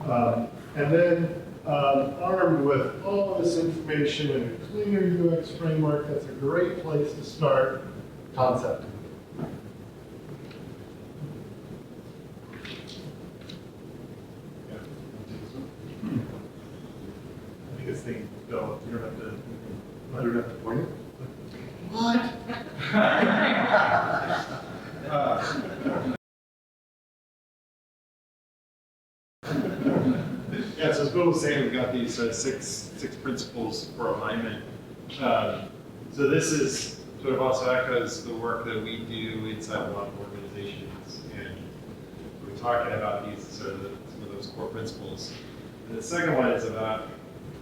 And then armed with all of this information and a clear UX framework, that's a great place to start concepting. I think it's the Bill. You don't have to point it. What? Yeah, so as Bill was saying, we've got these six principles for alignment. So this is sort of also echoes the work that we do inside a lot of organizations, and we're talking about these sort of some of those core principles. And the second one is about,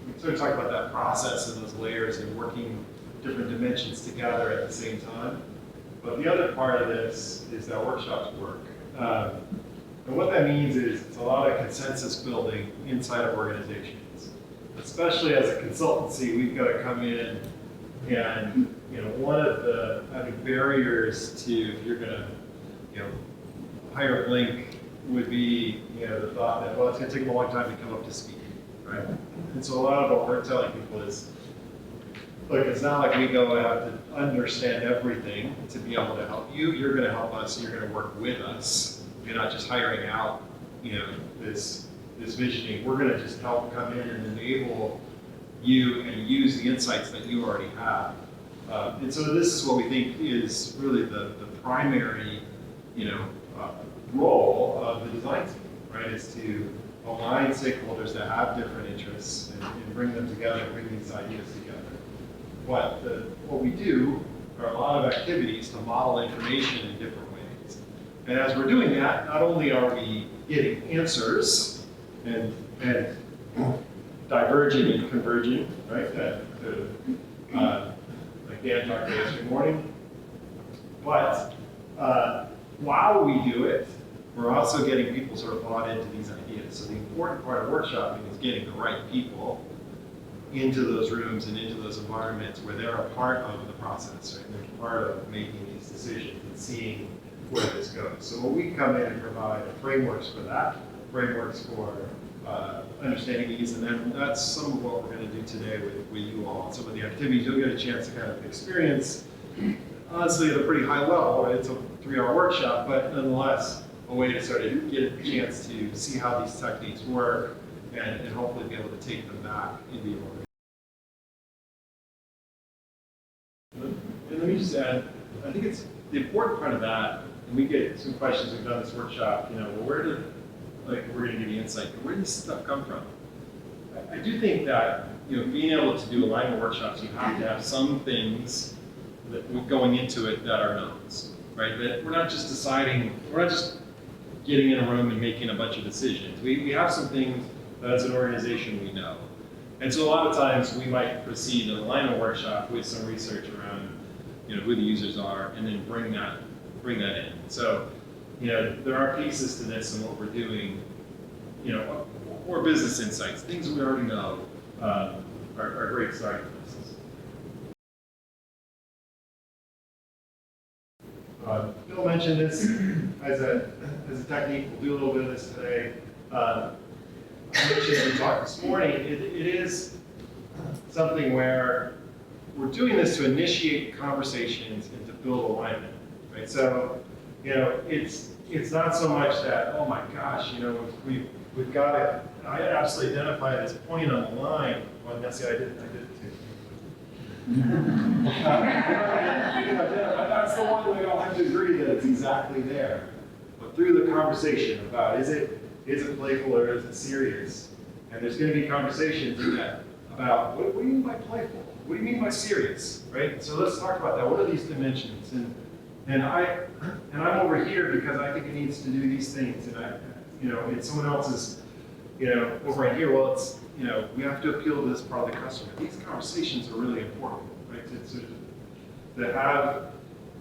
we sort of talk about that process and those layers and working different dimensions together at the same time. But the other part of this is that workshops work. And what that means is it's a lot of consensus building inside of organizations. Especially as a consultancy, we've got to come in and, one of the barriers to, if you're going to, hire Blink would be, the thought that, well, it's going to take them a long time to come up to speed, right? And so a lot of what we're telling people is, look, it's not like we go and have to understand everything to be able to help you. You're going to help us. You're going to work with us. You're not just hiring out, this visioning. We're going to just help come in and enable you and use the insights that you already have. And so this is what we think is really the primary, role of the design team, right? Is to align stakeholders that have different interests and bring them together, bring these ideas together. What we do are a lot of activities to model information in different ways. And as we're doing that, not only are we getting answers and diverging and converging, right? Like Dan talked about yesterday morning. But while we do it, we're also getting people sort of bought into these ideas. So the important part of workshopping is getting the right people into those rooms and into those environments where they're a part of the process, right? They're part of making these decisions and seeing where this goes. So when we come in and provide frameworks for that, frameworks for understanding these, and then that's some of what we're going to do today with you all. Some of the activities you'll get a chance to kind of experience, honestly, at a pretty high level, right? It's a 3-hour workshop, but nonetheless, a way to sort of get a chance to see how these techniques work and hopefully be able to take them back into your organization. And let me just add, I think it's the important part of that, and we get some questions, we've done this workshop, well, where did, we're going to give you insight, but where did this stuff come from? I do think that, being able to do alignment workshops, you have to have some things that going into it that are knowns, right? That we're not just deciding, we're not just getting in a room and making a bunch of decisions. We have some things that as an organization we know. And so a lot of times we might proceed an alignment workshop with some research around who the users are, and then bring that in. So there are pieces to this and what we're doing, or business insights, things we already know are great starting places. Bill mentioned this as a technique. We'll do a little bit of this today. I mentioned we talked this morning. It is something where we're doing this to initiate conversations and to build alignment, right? So, it's not so much that, oh my gosh, we've got to. I absolutely identify this point on the line. Well, Nessie, I did it too. That's the one we all have to agree that it's exactly there. But through the conversation about is it playful or is it serious? And there's going to be conversations about what do you mean by playful? What do you mean by serious? Right? So let's talk about that. What are these dimensions? And I'm over here because I think it needs to do these things. And someone else is, over here. Well, it's we have to appeal to this part of the customer. These conversations are really important, right? To have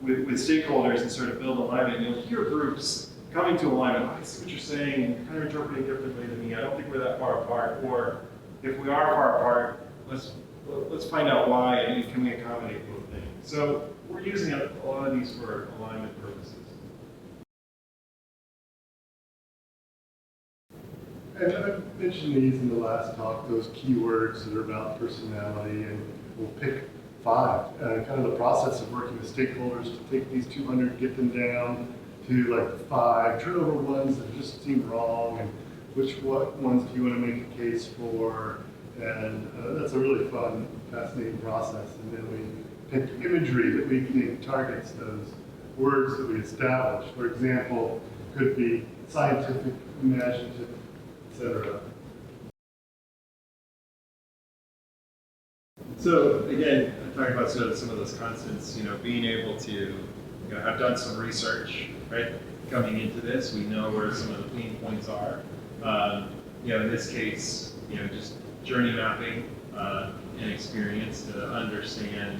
with stakeholders and sort of build alignment. You'll hear groups coming to alignment. I see what you're saying, and you're kind of interpreting differently than me. I don't think we're that far apart. Or if we are far apart, let's find out why and can we accommodate both things. So we're using a lot of these for alignment purposes. And mentioned these in the last talk, those keywords that are about personality, and we'll pick 5. Kind of the process of working with stakeholders to take these 200, get them down to like the 5, turn over ones that just seem wrong, and what ones do you want to make a case for? And that's a really fun, fascinating process. And then we pick imagery that we think targets those words that we establish. For example, could be scientific, imaginative, etc. So again, talking about sort of some of those constants, being able to, have done some research, right? Coming into this, we know where some of the pain points are. In this case, just journey mapping and experience to understand,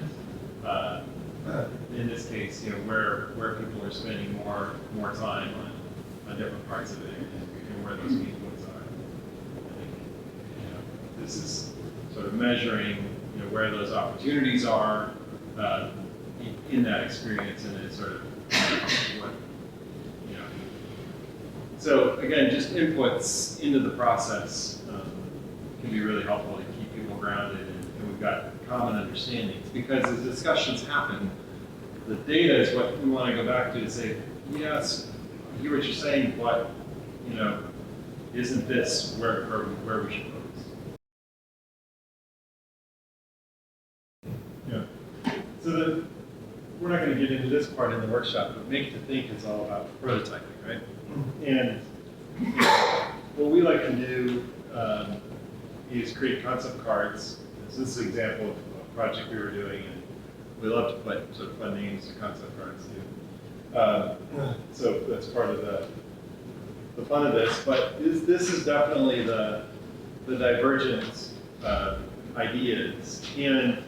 in this case, where people are spending more time on different parts of it and where those pain points are. I think, this is sort of measuring, where those opportunities are in that experience, and then sort of what. So again, just inputs into the process can be really helpful to keep people grounded, and we've got common understandings. Because as discussions happen, the data is what we want to go back to say, yes, I hear what you're saying, but isn't this where we should focus? Yeah. So we're not going to get into this part in the workshop, but Make to Think is all about prototyping, right? And what we like to do is create concept cards. So this is an example of a project we were doing, and we love to put sort of fun names to concept cards too. So that's part of the fun of this. But this is definitely the divergent ideas, and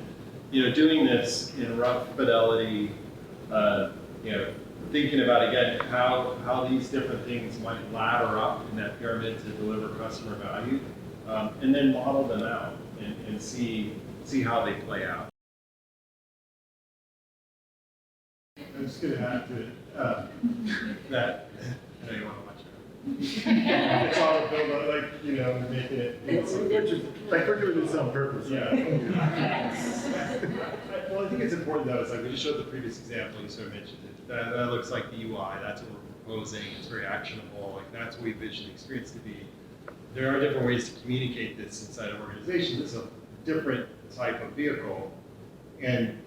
doing this in rough fidelity. Thinking about, again, how these different things might ladder up in that pyramid to deliver customer value, and then model them out and see how they play out. I'm just going to add to that. I know you want to watch it. It's all built like, making it. Like we're doing this on purpose. Yeah. Well, I think it's important though. It's like we just showed the previous example. You sort of mentioned it. That looks like the UI. That's what we're proposing. It's very actionable. Like that's what we envision the experience to be. There are different ways to communicate this inside an organization. This is a different type of vehicle, and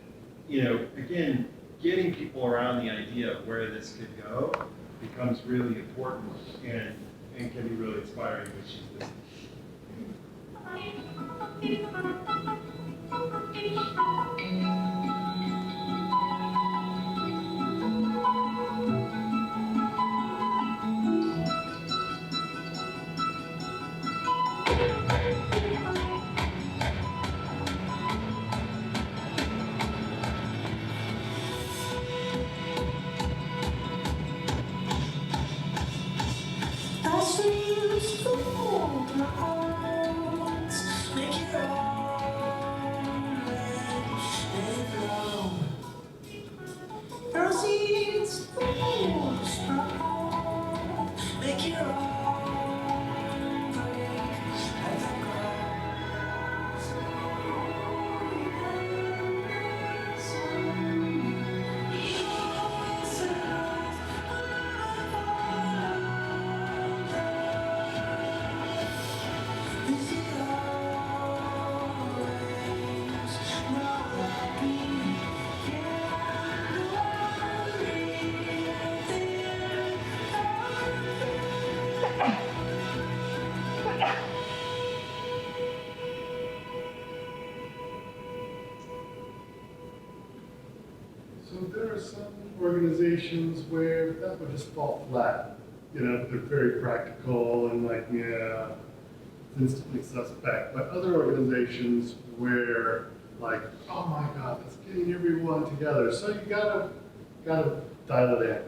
again, getting people around the idea of where this could go becomes really important and can be really inspiring, which is this. There are some organizations where that would just fall flat. They're very practical and like, yeah, it's instantly suspect. But other organizations where like, oh my God, that's getting everyone together. So you gotta dial it in.